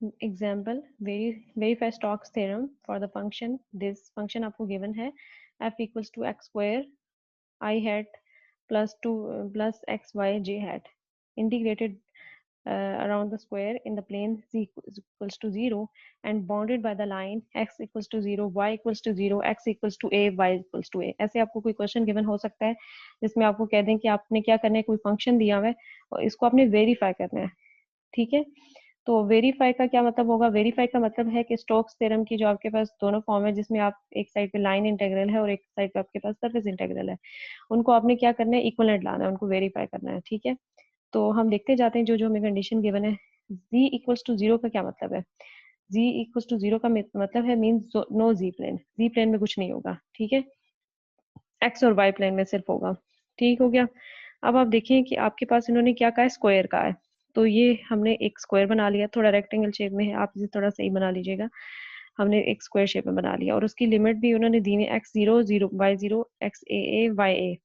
Example verify Stokes theorem for the function this function आपको given है f equals to x square i hat plus x Y j hat integrated around the square in the plane z equals to 0 and bounded by the line x equals to 0 y equals to 0 x equals to a y equals to a। ऐसे आपको कोई question given हो सकता है जिसमें आपको कह दें कि आपने क्या करना है, कोई फंक्शन दिया हुआ है और इसको आपने वेरीफाई करना है। ठीक है, तो वेरीफाई का क्या मतलब होगा? वेरीफाई का मतलब है कि स्टोक्स थ्योरम की जो आपके पास दोनों फॉर्म है, जिसमें आप एक साइड पे लाइन इंटीग्रल है और एक साइड पे आपके पास सरफेस इंटीग्रल है, उनको आपने क्या करना है, इक्विवेलेंट लाना है, उनको वेरीफाई करना है। ठीक है, तो हम देखते जाते हैं जो जो हमें कंडीशन गिवन है। z इक्वल्स टू 0 का क्या मतलब है? z इक्वल्स टू 0 का मतलब है means no z plane, z plane में कुछ नहीं होगा। ठीक है, x और y प्लेन में सिर्फ होगा। ठीक हो गया। अब आप देखें कि आपके पास इन्होंने क्या कहा है, स्क्वायर का है, तो ये हमने एक स्क्वायर बना लिया, थोड़ा रेक्टेंगल शेप में है, आप इसे थोड़ा सही बना लीजिएगा। हमने एक स्क्वायर शेप में बना लिया और उसकी लिमिट भी उन्होंने दी है x0 0 y0 x a y a।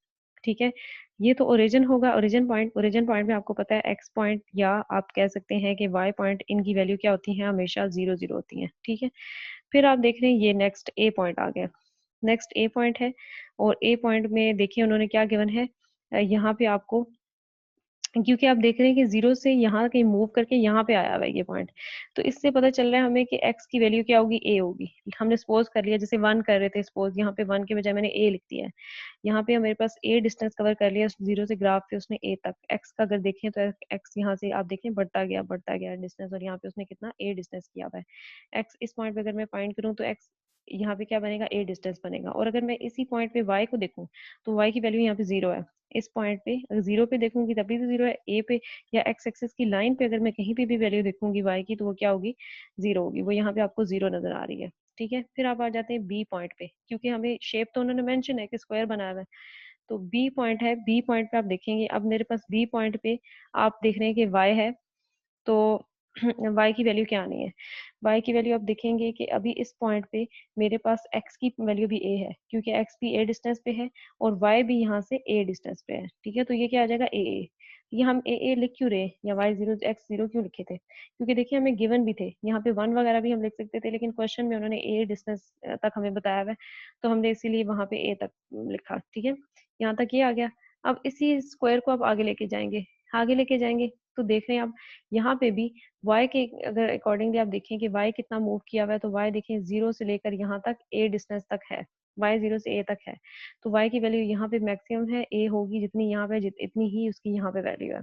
ठीक है, ये तो ओरिजिन होगा, ओरिजिन पॉइंट में आपको पता है x पॉइंट या आप कह सकते हैं कि y पॉइंट, इनकी वैल्यू क्या होती है, हमेशा 0 0 होती है। ठीक है, फिर आप देख रहे हैं ये नेक्स्ट a पॉइंट आ गया, नेक्स्ट a पॉइंट है और a पॉइंट में देखिए उन्होंने क्या गिवन है, यहाँ पे आपको, क्योंकि आप देख रहे हैं कि 0 से यहाँ कहीं मूव करके यहाँ पे आया हुआ है ये पॉइंट, तो इससे पता चल रहा है हमें कि x की वैल्यू क्या होगी, a होगी। हमने सपोज कर लिया, जैसे 1 कर रहे थे सपोज, यहाँ पे 1 के बजाय मैंने a लिख दिया है। यहाँ पे मेरे पास a डिस्टेंस कवर कर लिया 0 से ग्राफ पे उसने a तक। x का अगर देखें तो x यहाँ से आप देखें बढ़ता गया डिस्टेंस, और यहाँ पे उसने कितना a डिस्टेंस किया हुआ है। x इस पॉइंट पे अगर मैं फाइंड करूँ तो x यहाँ पे क्या बनेगा, a डिस्टेंस बनेगा। और अगर मैं इसी पॉइंट पे y को देखूँ तो y की वैल्यू यहाँ पे 0 है। इस पॉइंट पे अगर 0 पे देखूंगी तभी तो 0 है, a पे या x एक्सिस की लाइन पे अगर मैं कहीं पे भी वैल्यू देखूंगी y की तो वो क्या होगी, 0 होगी। वो यहाँ पे आपको 0 नजर आ रही है। ठीक है, फिर आप आ जाते हैं b पॉइंट पे, क्योंकि हमें शेप तो उन्होंने मेंशन है कि स्क्वायर बनाया हुआ है, तो बी पॉइंट है। बी पॉइंट पे आप देखेंगे, अब मेरे पास बी पॉइंट पे आप देख रहे हैं कि वाई है, तो वाई की वैल्यू क्या आनी है? वाई की वैल्यू आप देखेंगे कि अभी इस पॉइंट पे मेरे पास एक्स की वैल्यू भी ए है, क्योंकि एक्स भी ए डिस्टेंस पे है और वाई भी यहाँ से ए डिस्टेंस पे है। ठीक है, तो ये क्या आ जाएगा, ए ए। ये हम ए लिख क्यों रहे या वाई 0 एक्स 0 क्यों लिखे थे? क्योंकि देखिए हमें गिवन भी थे, यहाँ पे 1 वगैरह भी हम लिख सकते थे, लेकिन क्वेश्चन में उन्होंने ए डिस्टेंस तक हमें बताया हुआ है, तो हमने इसीलिए वहां पे ए तक लिखा। ठीक है, यहाँ तक ये आ गया। अब इसी स्क्वायर को आप आगे लेके जाएंगे, आगे लेके जाएंगे तो देख रहे हैं आप यहाँ पे भी y के अगर अकॉर्डिंगली आप देखें कि y कितना मूव किया हुआ है, तो y देखें 0 से लेकर यहाँ तक a डिस्टेंस तक है, y 0 से a तक है, तो y की वैल्यू यहाँ पे मैक्सिमम है a होगी, जितनी यहाँ पे इतनी ही उसकी यहाँ पे वैल्यू है।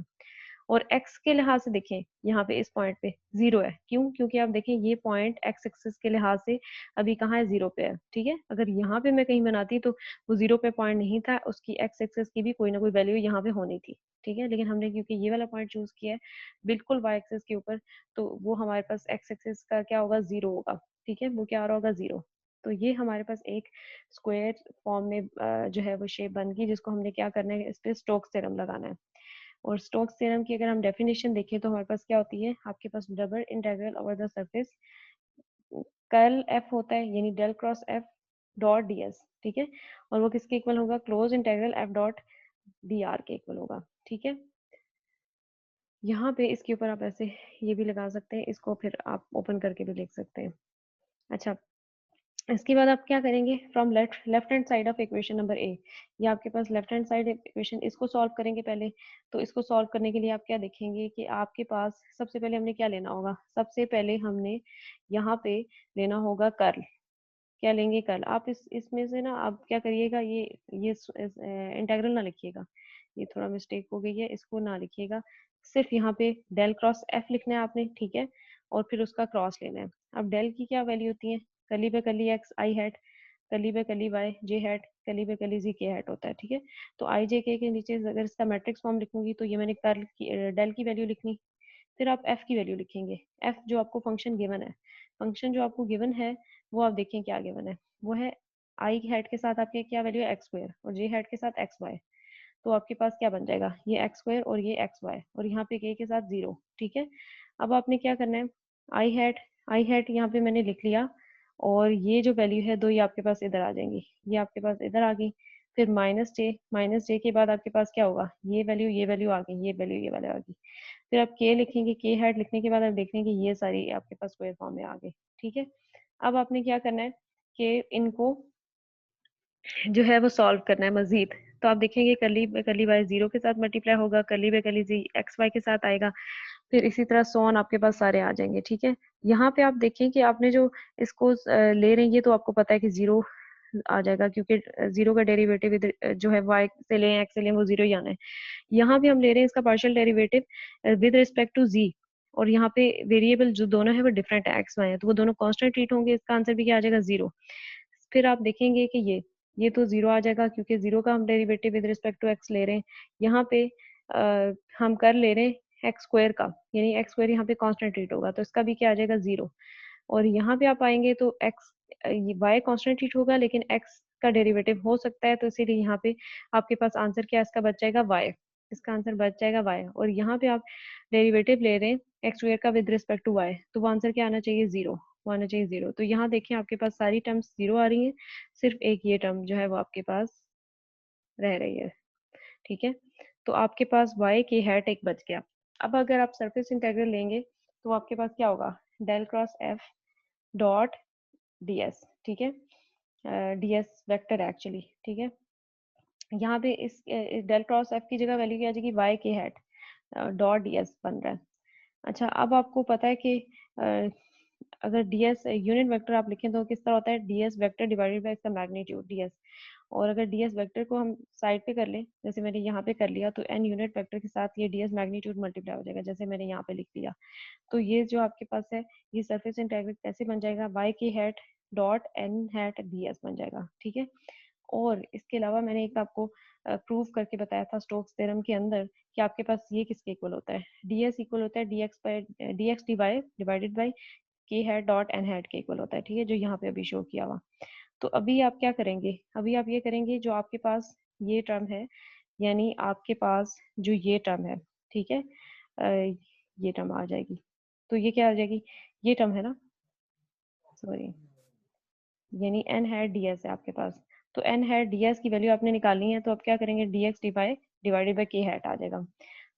और x के लिहाज से देखें, यहाँ पे इस पॉइंट पे 0 है, क्यों? क्योंकि आप देखें ये पॉइंट x एक्सिस के लिहाज से अभी कहाँ है, 0 पे है। ठीक है, अगर यहाँ पे मैं कहीं बनाती तो वो 0 पे पॉइंट नहीं था, उसकी x एक्सिस की भी कोई ना कोई वैल्यू यहाँ पे होनी थी। ठीक है, लेकिन हमने क्योंकि ये वाला पॉइंट चूज किया है बिल्कुल y एक्सिस के ऊपर, तो वो हमारे पास x एक्सिस का क्या होगा, 0 होगा। ठीक है, वो क्या आ रहा होगा, 0। तो ये हमारे पास एक स्क्वायर फॉर्म में जो है वो शेप बन गई, जिसको हमने क्या करना है, इस पे स्टोक्स थ्योरम लगाना है। और स्टोक्स थ्योरम की अगर हम डेफिनेशन देखें तो हमारे पास क्या होती है, आपके पास double integral over the surface curl F होता है, यानी del cross F dot D S. ठीक है, और वो किसके इक्वल होगा, close integral F dot D R के इक्वल होगा। ठीक है, यहाँ पे इसके ऊपर आप ऐसे ये भी लगा सकते हैं, इसको फिर आप ओपन करके भी लिख सकते हैं। अच्छा, इसके बाद आप क्या करेंगे, from left hand side of equation number A, ये आपके पास लेफ्ट हैंड साइड इक्वेशन, इसको सॉल्व करेंगे पहले। तो इसको सॉल्व करने के लिए आप क्या देखेंगे कि आपके पास सबसे पहले हमने क्या लेना होगा, सबसे पहले हमने यहाँ पे लेना होगा कर्ल। क्या लेंगे, कर्ल। आप इस इसमें से ना आप क्या करिएगा, ये इंटेग्रल ना लिखिएगा, ये थोड़ा मिस्टेक हो गई है, इसको ना लिखिएगा। सिर्फ यहाँ पे डेल क्रॉस एफ लिखना है आपने। ठीक है, और फिर उसका क्रॉस लेना है। अब डेल की क्या वैल्यू होती है, कली पे कली एक्स आई हैट, कली पे कली वाई जे हैट, कली पे कली जी के हैट होता है। ठीक है, तो आई जे के नीचे अगर इसका मैट्रिक्स फॉर्म लिखूंगी तो ये मैंने कर्ल की डेल की वैल्यू लिखनी, फिर आप एफ की वैल्यू लिखेंगे। एफ जो आपको फंक्शन गिवन है, फंक्शन जो आपको गिवन है वो आप देखें क्या गिवन है, वो है आई हेड के साथ आपके क्या वैल्यू है, एक्स स्क्वायर, और जे हेड के साथ एक्स वाई। तो आपके पास क्या बन जाएगा, ये एक्स स्क्वायर और ये एक्स वाई, और यहाँ पे के साथ 0। ठीक है, अब आपने क्या करना है, आई हैट यहाँ पे मैंने लिख लिया, और ये जो वैल्यू है दो, ये आपके पास इधर आ जाएंगी, ये आपके पास इधर आ गई। फिर माइनस जे के बाद आपके पास क्या होगा, ये वैल्यू आ गई, ये वैल्यू आ गई। फिर आप के लिखेंगे, के हैट लिखने के बाद आप देख लेंगे ये सारी आपके पास स्क्वायर फॉर्म में आ गई। ठीक है, अब आपने क्या करना है कि इनको जो है वो सॉल्व करना है मजीद। तो आप देखेंगे करली वाई जीरो के साथ मल्टीप्लाई होगा, करली जी एक्स वाई के साथ आएगा, फिर इसी तरह सो ऑन आपके पास सारे आ जाएंगे। ठीक है, यहाँ पे आप देखें कि आपने जो इसको ले रहे हैं ये तो आपको पता है कि जीरो आ जाएगा, क्योंकि जीरो का डेरिवेटिव जो है वाई से लें एक्स से लें वो जीरो ही आना है। यहाँ भी हम ले रहे हैं इसका partial derivative with respect to G, और यहाँ पे वेरिएबल जो दोनों है वो डिफरेंट है, एक्स वाई है, तो वो दोनों कांस्टेंट ट्रीट होंगे, इसका आंसर भी क्या आ जाएगा, जीरो। फिर आप देखेंगे कि ये तो जीरो आ जाएगा, क्योंकि जीरो का हम derivative with respect to x ले रहे हैं। यहाँ पे हम कर ले रहे हैं एक्स स्क्वायर का, यानी एक्स स्क्वायर यहाँ पे कांस्टेंट ट्रीट होगा, तो इसका भी क्या आ जाएगा, जीरो। और यहाँ पे आप आएंगे तो एक्स वाई कांस्टेंट ट्रीट होगा, लेकिन एक्स का डेरिवेटिव हो सकता है, तो इसीलिए यहाँ पे आपके पास आंसर क्या इसका बच जाएगा, वाई। इसका आंसर बच जाएगा वाई, और यहाँ पे आप डेरिवेटिव ले रहे हैं एक्स स्क्वायर का विद रिस्पेक्ट टू वाई, तो वो आंसर क्या आना चाहिए, जीरो। वो आना चाहिए जीरो। तो यहाँ देखिए आपके पास सारी टर्म्स जीरो आ रही हैं, सिर्फ एक ये टर्म जो है वो आपके पास रह रही है। ठीक है, तो आपके पास वाई की हैट एक बच गया। अब अगर आप सरफेस इंटीग्रल लेंगे तो आपके पास क्या होगा, del cross F dot ds। ठीक है, ds वेक्टर एक्चुअली। ठीक है, यहाँ पे इस डेल क्रॉस एफ की जगह वैल्यू क्या आ जाएगी, वाई के हैट डॉट ds बन रहा है। अच्छा, अब आपको पता है कि अगर ds यूनिट वेक्टर आप लिखें तो किस तरह होता है, ds वेक्टर डिवाइडेड बाय इसका मैग्नीट्यूड ds। और अगर ds वेक्टर को हम साइड पे कर लें, जैसे मैंने यहाँ पे कर लिया, तो n यूनिट वेक्टर के साथ ये ds मैग्नीट्यूड मल्टीप्लाई हो जाएगा, जैसे मैंने यहाँ पे लिख दिया। तो ये जो आपके पास है ये सरफेस इंटीग्रल कैसे बन जाएगा, y की hat dot n hat ds बन जाएगा। ठीक है, और इसके अलावा मैंने एक आपको प्रूव करके बताया था स्टोक्स थ्योरम के अंदर कि आपके पास ये किसके इक्वल होता है, ds इक्वल होता है dx dy divided by k hat dot n hat के इक्वल होता है। ठीक है, जो यहाँ पे अभी शो किया हुआ। तो अभी आप क्या करेंगे, अभी आप ये करेंगे, जो आपके पास ये टर्म है, यानी आपके पास जो ये टर्म है, ठीक है, ये टर्म आ जाएगी। तो ये क्या आ जाएगी, ये टर्म है ना, सॉरी, यानी एन हैट डी एस है आपके पास। तो एन हैट डी एस की वैल्यू आपने निकालनी है, तो आप क्या करेंगे, डी एक्स डिवाइडेड बाई के हैट आ जाएगा।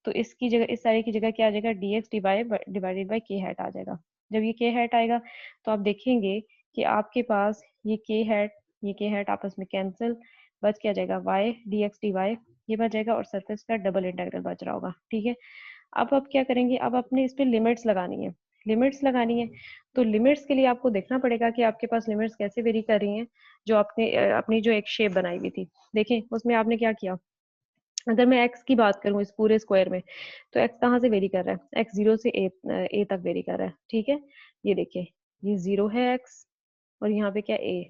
तो इसकी जगह, इस सारे की जगह क्या आ जाएगा, डी एक्स डिवाइडेड बाई के हैट आ जाएगा। जब ये के हैट आएगा तो आप देखेंगे कि आपके पास ये के हैट आपस में कैंसिल, बच क्या जाएगा, y d x d y, ये बच जाएगा, और सरफेस का डबल इंटीग्रल बच रहा होगा। ठीक है, अब आप क्या करेंगे, अब अपने इस पे लिमिट्स लगानी है, लिमिट्स लगानी है। तो लिमिट्स के लिए आपको देखना पड़ेगा कि आपके पास लिमिट्स कैसे वेरी कर रही हैं। जो आपने अपनी जो एक शेप बनाई हुई थी, देखें उसमें आपने क्या किया, अगर मैं x की बात करूं इस पूरे स्क्वायर में, तो x कहाँ से वेरी कर रहा है, x जीरो से a तक वेरी कर रहा है। ठीक है, ये देखिए, ये जीरो है x, और यहाँ पे क्या a।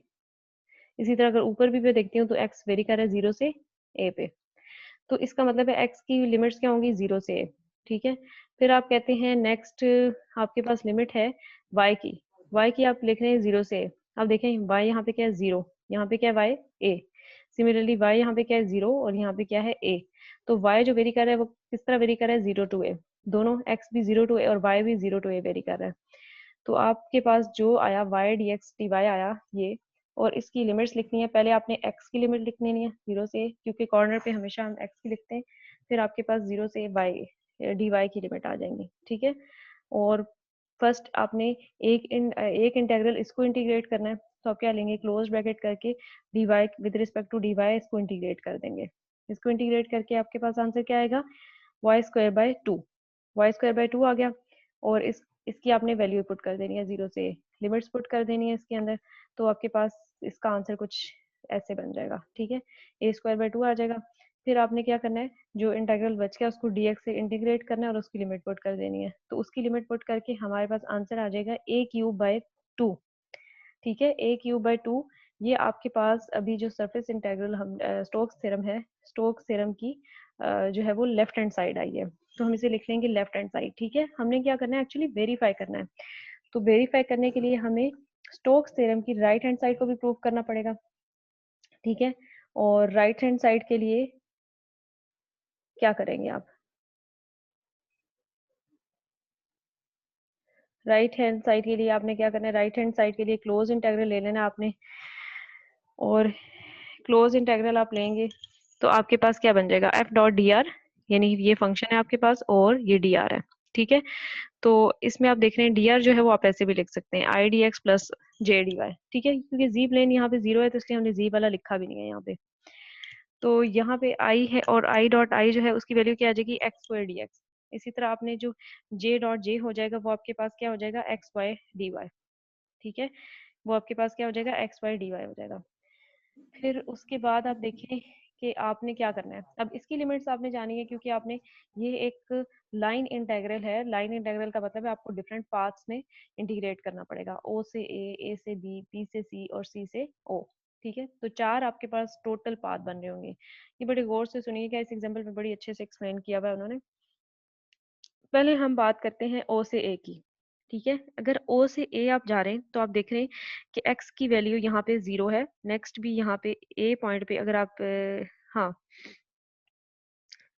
इसी तरह अगर ऊपर भी मैं देखती हूँ तो x वेरी कर रहा है जीरो से a पे। तो इसका मतलब है एक्स की लिमिट्स क्या होंगी, जीरो से। ठीक है, फिर आप कहते हैं नेक्स्ट आपके पास लिमिट है वाई की, वाई की आप लिख रहे हैं जीरो से। अब देखें वाई यहाँ पे क्या है, जीरो, यहाँ पे क्या है, वाई ए। सिमिलरली वाई यहाँ पे क्या है, जीरो, और यहाँ पे क्या है, ए। तो वाई जो वेरी कर रहा है वो किस तरह वेरी कर रहा है, जीरो टू ए। दोनों एक्स भी जीरो टू ए और वाई भी जीरो टू ए वेरी कर रहा है। तो आपके पास जो आया y d x d y आया ये, और इसकी लिमिट्स लिखनी है। पहले आपने एक्स की लिमिट लिखनी है जीरो से, क्योंकि कॉर्नर पे हमेशा हम एक्स की लिखते हैं। फिर आपके पास जीरो से वाई डी वाई की लिमिट आ जाएंगी। ठीक है, और फर्स्ट आपने एक इंटेग्रल इसको इंटीग्रेट करना है, तो आप क्या लेंगे, क्लोज ब्रैकेट करके d y with respect to d y इसको इंटीग्रेट कर देंगे। इसको इंटीग्रेट करके आपके पास आंसर क्या आएगा, Y square by two, Y square by two आ गया। और इसकी आपने वैल्यू पुट कर देनी है जीरो से, लिमिट्स पुट कर देनी है इसके अंदर। तो आपके पास इसका आंसर कुछ ऐसे बन जाएगा। ठीक है, ए स्क्वायर बाय टू आ जाएगा। फिर आपने क्या करना है, जो इंटीग्रल बच गया उसको dx से इंटीग्रेट करना है और उसकी लिमिट पुट कर देनी है। तो उसकी लिमिट पुट करके हमारे पास आंसर आ जाएगा a क्यूब बाय टू। ठीक है, ए क्यूब बाय टू। ये आपके पास अभी जो सरफेस इंटीग्रल हम स्टोक्स थ्योरम है, स्टोक्स थ्योरम की जो है वो लेफ्ट हैंड साइड आई है, तो हम इसे लिख लेंगे लेफ्ट हैंड साइड। ठीक है, हमने क्या करना है, एक्चुअली वेरीफाई करना है। तो वेरीफाई करने के लिए हमें स्टोक्स थ्योरम की राइट हैंड साइड को भी प्रूव करना पड़ेगा। ठीक है, और राइट हैंड साइड के लिए क्या करेंगे आप, राइट हैंड साइड के लिए आपने क्या करना है, राइट हैंड साइड के लिए क्लोज इंटीग्रल ले लेना आपने, और क्लोज इंटेग्रल आप लेंगे तो आपके पास क्या बन जाएगा, एफ डॉट डी आर, यानी ये फंक्शन है आपके पास और ये डी आर है, ठीक है। तो इसमें आप देख रहे हैं डी आर जो है वो आप ऐसे भी लिख सकते हैं i d x plus j d y, ठीक है, क्योंकि जी प्लेन यहाँ पे जीरो है तो इसलिए हमने जी वाला लिखा भी नहीं है यहाँ पे। तो यहाँ पे आई है और आई डॉट आई जो है उसकी वैल्यू क्या आ जाएगी, एक्स स्क्वायर डी एक्स। इसी तरह आपने जो जे डॉट जे हो जाएगा वो आपके पास क्या हो जाएगा, एक्स वाई डी वाई, ठीक है, वो आपके पास क्या हो जाएगा, एक्स वाई डी वाई हो जाएगा। फिर उसके बाद आप देखें कि आपने क्या करना है, अब इसकी लिमिट्स आपने जानी है क्योंकि आपने, ये एक लाइन इंटेग्रल है, लाइन इंटेग्रल का मतलब है आपको डिफरेंट पाथ्स में इंटीग्रेट करना पड़ेगा, ओ से ए से बी, बी से सी और सी से ओ, ठीक है। तो 4 आपके पास टोटल पाथ बन रहे होंगे। ये बड़े गौर से सुनिएगा, इस एग्जाम्पल में बड़ी अच्छे से एक्सप्लेन किया हुआ है उन्होंने। पहले हम बात करते हैं ओ से ए की, ठीक है। अगर ओ से ए आप जा रहे हैं तो आप देख रहे हैं कि एक्स की वैल्यू यहाँ पे 0 है, नेक्स्ट भी यहाँ पे ए पॉइंट पे अगर आप हाँ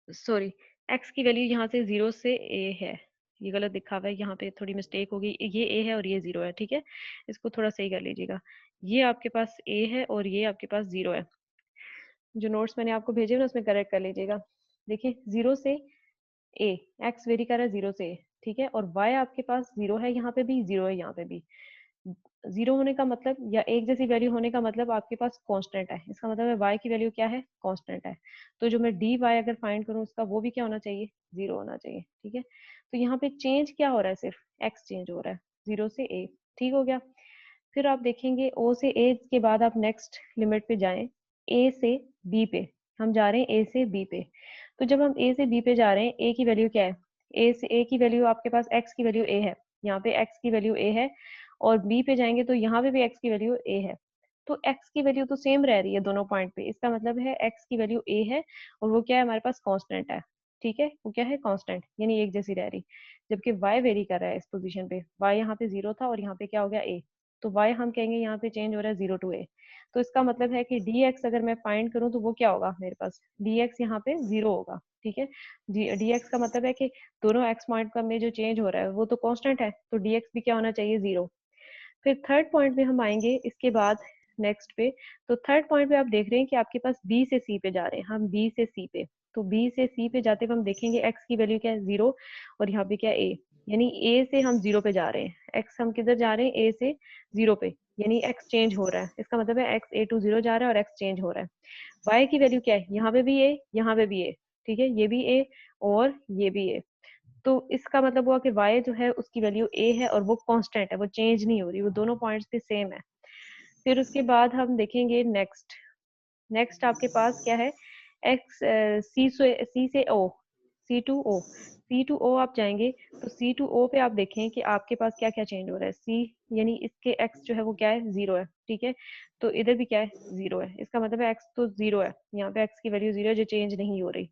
सॉरी, एक्स की वैल्यू यहाँ से 0 से ए है, ये गलत दिखा हुआ है, यहाँ पे थोड़ी मिस्टेक हो गई, ये ए है और ये 0 है, ठीक है, इसको थोड़ा सही कर लीजिएगा। ये आपके पास ए है और ये आपके पास 0 है, जो नोट्स मैंने आपको भेजे ना उसमें करेक्ट कर लीजिएगा। देखिए 0 से ए, एक्स वेरी कर रहा है 0 से ए, ठीक है, और वाई आपके पास 0 है, यहाँ पे भी 0 है, यहाँ पे भी 0 होने का मतलब या एक जैसी वैल्यू होने का मतलब आपके पास कांस्टेंट है, इसका मतलब है y की वैल्यू क्या है, कांस्टेंट है। तो जो मैं डी वाई अगर फाइंड करूँ उसका वो भी क्या होना चाहिए, 0 होना चाहिए, ठीक है। तो यहाँ पे चेंज क्या हो रहा है, सिर्फ x चेंज हो रहा है 0 से a, ठीक हो गया। फिर आप देखेंगे o से a के बाद आप नेक्स्ट लिमिट पे जाएं, a से b पे, हम जा रहे हैं a से b पे। तो जब हम a से b पे जा रहे हैं, a की वैल्यू क्या है, a से a की वैल्यू आपके पास x की वैल्यू a है, यहाँ पे x की वैल्यू a है, और b पे जाएंगे तो यहाँ पे भी x की वैल्यू a है। तो x की वैल्यू तो सेम रह रही है दोनों पॉइंट पे, इसका मतलब है x की वैल्यू a है और वो क्या है हमारे पास, कांस्टेंट है, ठीक है, वो क्या है, कांस्टेंट, यानी एक जैसी रह रही। जबकि y वेरी कर रहा है इस पोजीशन पे, y यहाँ पे 0 था और यहाँ पे क्या हो गया, a, तो y हम कहेंगे यहाँ पे चेंज हो रहा है 0 टू a। तो इसका मतलब है कि dx अगर मैं फाइंड करूँ तो वो क्या होगा, मेरे पास dx यहाँ पे 0 होगा, ठीक है। dx का मतलब है कि दोनों x पॉइंट का में जो चेंज हो रहा है वो तो कांस्टेंट है, तो dx भी क्या होना चाहिए, 0। फिर थर्ड पॉइंट पे हम आएंगे इसके बाद, नेक्स्ट पे। तो थर्ड पॉइंट पे आप देख रहे हैं कि आपके पास बी से सी पे जा रहे हैं, हम बी से सी पे, तो बी से सी पे जाते हुए हम देखेंगे एक्स की वैल्यू क्या है, 0, और यहाँ पे क्या है, ए, यानी ए से हम 0 पे जा रहे हैं, एक्स हम किधर जा रहे हैं, ए से 0 पे, यानी एक्स चेंज हो रहा है, इसका मतलब है एक्स ए टू 0 जा रहा है और एक्स चेंज हो रहा है। वाई की वैल्यू क्या है, यहाँ पे भी ए, यहाँ पे भी ए, ठीक है, ये भी ए और ये भी ए। तो इसका मतलब हुआ कि y जो है उसकी वैल्यू a है और वो कांस्टेंट है, वो चेंज नहीं हो रही, वो दोनों पॉइंट्स पे सेम है। फिर उसके बाद हम देखेंगे नेक्स्ट, नेक्स्ट आपके पास क्या है, x सी से o, सी टू ओ आप जाएंगे, तो सी टू ओ पे आप देखें कि आपके पास क्या क्या चेंज हो रहा है, सी यानी इसके x जो है वो क्या है, 0 है, ठीक है, तो इधर भी क्या है, 0 है, इसका मतलब है x तो 0 है, यहाँ पे x की वैल्यू 0 है जो चेंज नहीं हो रही।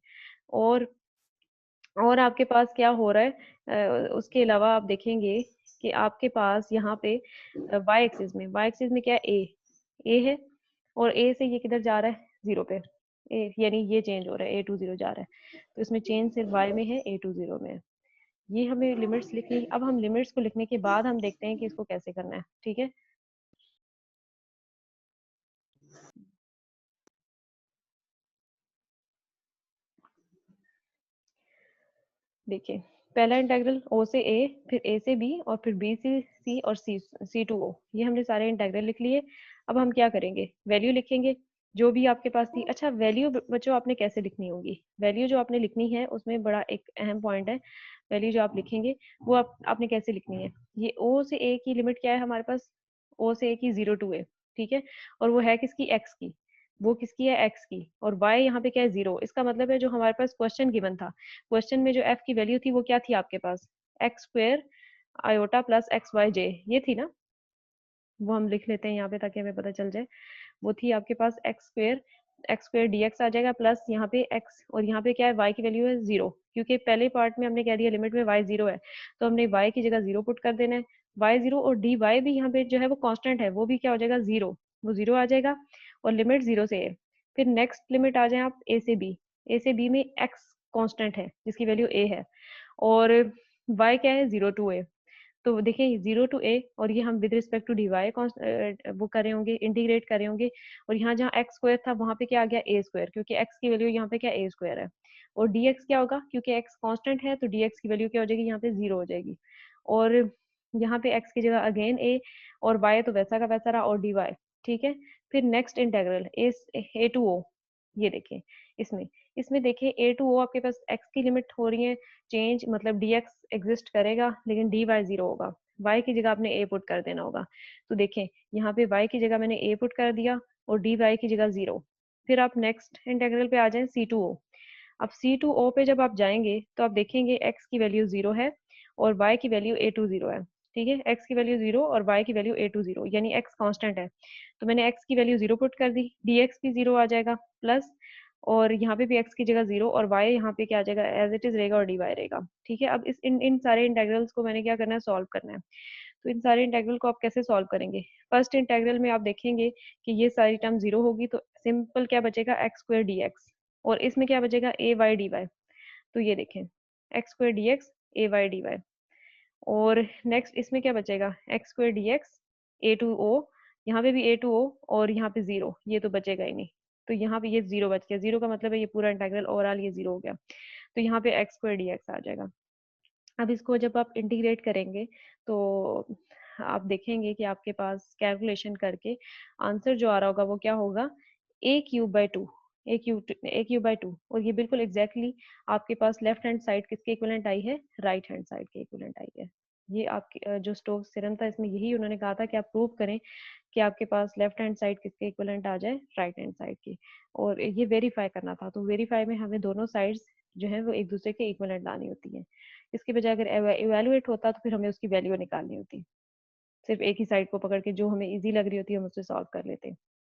और आपके पास क्या हो रहा है, उसके अलावा आप देखेंगे कि आपके पास यहाँ पे वाई एक्सिस में क्या है, ए है, और ए से ये किधर जा रहा है, 0 पे, ए यानी ये चेंज हो रहा है, ए टू 0 जा रहा है, तो इसमें चेंज सिर्फ वाई में है, ए टू 0 में है। ये हमें लिमिट्स लिखनी, अब हम लिमिट्स को लिखने के बाद हम देखते हैं कि इसको कैसे करना है, ठीक है। देखिए पहला इंटेग्रल ओ से ए, फिर ए से बी, और फिर बी से सी और सी टू ओ, ये हमने सारे इंटेग्रल लिख लिए। अब हम क्या करेंगे, वैल्यू लिखेंगे जो भी आपके पास थी। अच्छा वैल्यू बच्चों आपने कैसे लिखनी होगी, वैल्यू जो आपने लिखनी है उसमें बड़ा एक अहम पॉइंट है, वैल्यू जो आप लिखेंगे वो आपने कैसे लिखनी है। ये ओ से ए की लिमिट क्या है हमारे पास, ओ से ए की 0 टू ए, ठीक है, और वो है किसकी, एक्स की, वो किसकी है, एक्स की, और वाई यहाँ पे क्या है, 0, इसका मतलब है जो हमारे पास क्वेश्चन गिवन था, क्वेश्चन में जो एफ की वैल्यू थी वो क्या थी आपके पास, X square iota plus x Y J, ये थी ना, वो हम लिख लेते हैं यहाँ पे ताकि हमें पता चल जाए। वो थी आपके पास एक्स स्क्वेयर डी एक्स आ जाएगा, प्लस यहाँ पे एक्स, और यहाँ पे क्या है, वाई की वैल्यू है 0, क्योंकि पहले पार्ट में हमने कह दिया लिमिट में वाई 0 है, तो हमने वाई की जगह 0 पुट कर देना है, वाई 0, और डी वाई भी यहाँ पे जो है वो कांस्टेंट है, वो भी क्या हो जाएगा, 0, वो 0 आ जाएगा, और लिमिट 0 से है। फिर नेक्स्ट लिमिट आ जाए आप ए से बी, ए से बी में एक्स कांस्टेंट है जिसकी वैल्यू ए है, और वाई क्या है, 0 टू ए, तो देखिए 0 टू a और ये हम विद रिस्पेक्ट टू dy वो कर रहे होंगे, इंटीग्रेट कर रहे होंगे और यहाँ जहाँ x स्क्वायर था वहाँ पे क्या आ गया a स्क्वायर, क्योंकि x की वैल्यू यहाँ पे क्या a स्क्वायर है। और dx क्या होगा, क्योंकि x कांस्टेंट है तो dx की वैल्यू क्या हो जाएगी, यहाँ पे 0 हो जाएगी। और यहाँ पे x की जगह अगेन a और y तो वैसा का वैसा रहा और dy। ठीक है, फिर next integral a to o, ये देखिए इसमें इसमें देखिए a टू o आपके पास x की लिमिट हो रही है चेंज, मतलब dx एग्जिस्ट करेगा लेकिन dy 0 होगा। y की जगह आपने a पुट कर देना होगा। तो देखें यहाँ पे y की जगह मैंने a पुट कर दिया और dy की जगह 0। फिर आप नेक्स्ट इंटेग्रल पे आ जाएं c2o। अब c2o पे जब आप जाएंगे तो आप देखेंगे x की वैल्यू 0 है और y की वैल्यू a2 0 है। ठीक है, x की वैल्यू 0 और y की वैल्यू a2 0, यानी x कांस्टेंट है। तो मैंने x की वैल्यू 0 पुट कर दी, dx भी 0 आ जाएगा प्लस, और यहाँ पे भी x की जगह 0 और y यहाँ पे क्या आ जाएगा, एज इट इज रहेगा और dy रहेगा। ठीक है, अब इस इन इन सारे इंटेग्रल्स को मैंने क्या करना है, सॉल्व करना है। तो इन सारे इंटेग्रल को आप कैसे सॉल्व करेंगे, फर्स्ट इंटेग्रल में आप देखेंगे कि ये सारी टर्म 0 होगी तो सिंपल क्या बचेगा, एक्स स्क्वायर डी एक्स, और इसमें क्या बचेगा, ए वाई डी वाई। तो ये देखें एक्स स्क्वायर डी एक्स ए वाई डी वाई, और नेक्स्ट इसमें क्या बचेगा, एक्स स्क्वायर डी एक्स ए टू ओ, यहाँ पे भी ए टू ओ और यहाँ पे 0, ये तो बचेगा ही नहीं। तो यहाँ पे ये 0 बच गया, 0 का मतलब है ये पूरा इंटेग्रल ओवरऑल ये 0 हो गया। तो यहाँ पे एक्स स्क्वायर डी एक्स आ जाएगा। अब इसको जब आप इंटीग्रेट करेंगे तो आप देखेंगे कि आपके पास कैलकुलेशन करके आंसर जो आ रहा होगा वो क्या होगा, A cube by two, A cube by two. और ये बिल्कुल एग्जैक्टली आपके पास लेफ्ट हैंड साइड किसके इक्विवेलेंट आई है, राइट हैंड साइड के इक्विवेलेंट आई है। ये आपके जो स्टोक्स थ्योरम था इसमें यही उन्होंने कहा था कि आप प्रूव करें कि आपके पास लेफ्ट हैंड साइड किसके इक्विवेलेंट आ जाए, राइट हैंड साइड की। और ये वेरीफाई करना था, तो वेरीफाई में हमें दोनों साइड्स जो है वो एक दूसरे के इक्विवेलेंट लानी होती है। इसके बजाय अगर इवेलुएट होता तो फिर हमें उसकी वैल्यू निकालनी होती। सिर्फ एक ही साइड को पकड़ के जो हमें इजी लग रही होती है हम उससे सॉल्व कर लेते।